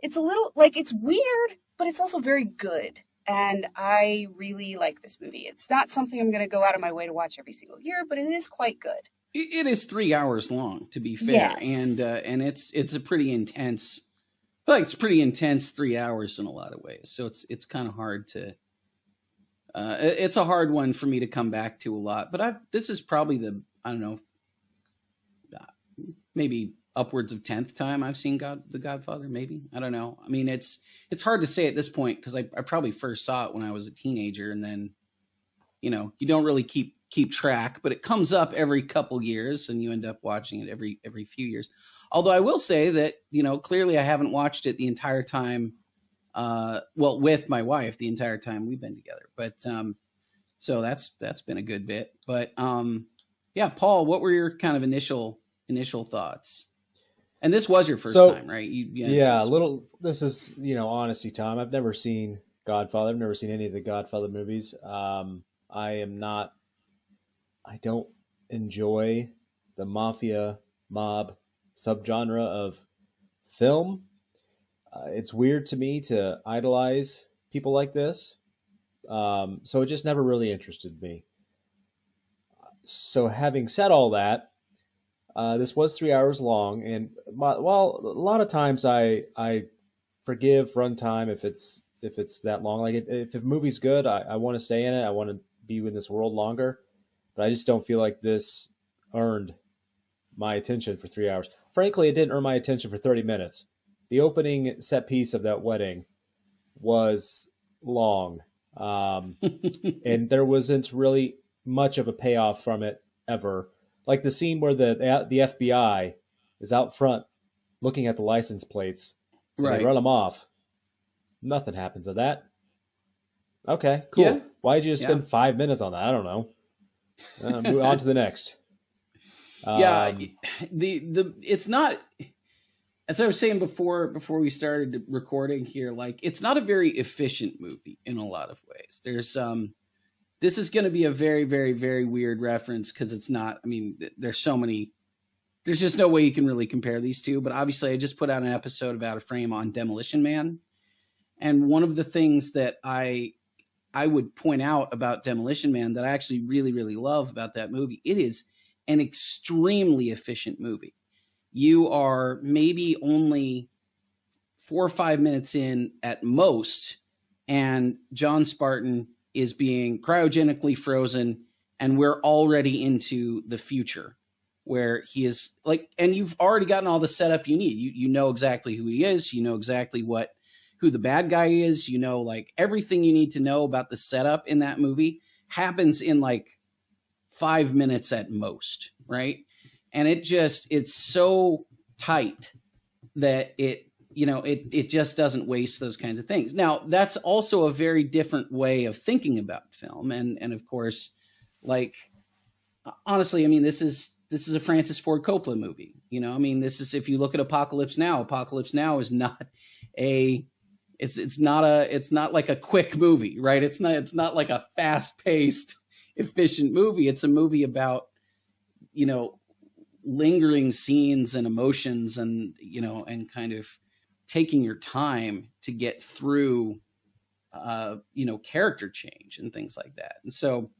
it's a little like it's weird, but it's also very good. And I really like this movie. It's not something I'm going to go out of my way to watch every single year, but it is quite good. It is 3 hours long, to be fair, and it's a pretty intense. I feel like it's pretty intense 3 hours in a lot of ways. So it's kind of hard to. It's a hard one for me to come back to a lot, but this is probably the, I don't know, maybe upwards of 10th time I've seen The Godfather. Maybe, I don't know. I mean, it's hard to say at this point because I probably first saw it when I was a teenager, and then, you don't really keep track, but it comes up every couple years, and you end up watching it every few years. Although I will say that, clearly I haven't watched it the entire time. With my wife the entire time we've been together, but so that's been a good bit. But yeah, Paul, what were your kind of initial thoughts? And this was your first time, right? Yeah, a little. This is honesty time. I've never seen Godfather. I've never seen any of the Godfather movies. I don't enjoy the mob subgenre of film. It's weird to me to idolize people like this. So it just never really interested me. So having said all that, this was 3 hours long. And a lot of times I forgive runtime if it's that long. Like if a movie's good, I want to stay in it. I want to be in this world longer. But I just don't feel like this earned my attention for 3 hours. Frankly, it didn't earn my attention for 30 minutes. The opening set piece of that wedding was long, and there wasn't really much of a payoff from it ever. Like the scene where the FBI is out front looking at the license plates, right? They run them off. Nothing happens to that. Okay, cool. Yeah. Why did you spend 5 minutes on that? I don't know. Move on to the next. It's not. As I was saying before we started recording here, like it's not a very efficient movie in a lot of ways. There's this is going to be a very, very, very weird reference because it's not. I mean, there's just no way you can really compare these two. But obviously, I just put out an episode about a frame on Demolition Man, and one of the things that I would point out about Demolition Man that I actually really, really love about that movie, it is an extremely efficient movie. You are maybe only 4 or 5 minutes in at most, and John Spartan is being cryogenically frozen, and we're already into the future where he is like, and you've already gotten all the setup you need. You know exactly who he is. You know exactly who the bad guy is. Like everything you need to know about the setup in that movie happens in like 5 minutes at most, right? And it's so tight that it just doesn't waste those kinds of things. Now, that's also a very different way of thinking about film. And of course, like, honestly, I mean, this is a Francis Ford Coppola movie. This is, if you look at Apocalypse Now is not it's not like a quick movie, right? It's not like a fast paced, efficient movie. It's a movie about, lingering scenes and emotions and kind of taking your time to get through character change and things like that. And so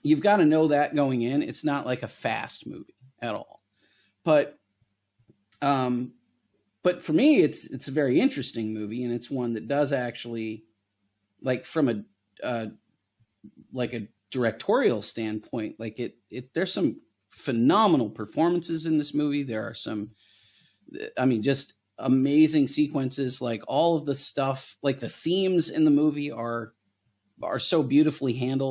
you've got to know that going in. It's not like a fast movie at all. But for me, it's a very interesting movie, and it's one that does actually, like, from a directorial standpoint, like there's some phenomenal performances in this movie. There are some, just amazing sequences. Like all of the stuff, like the themes in the movie are so beautifully handled.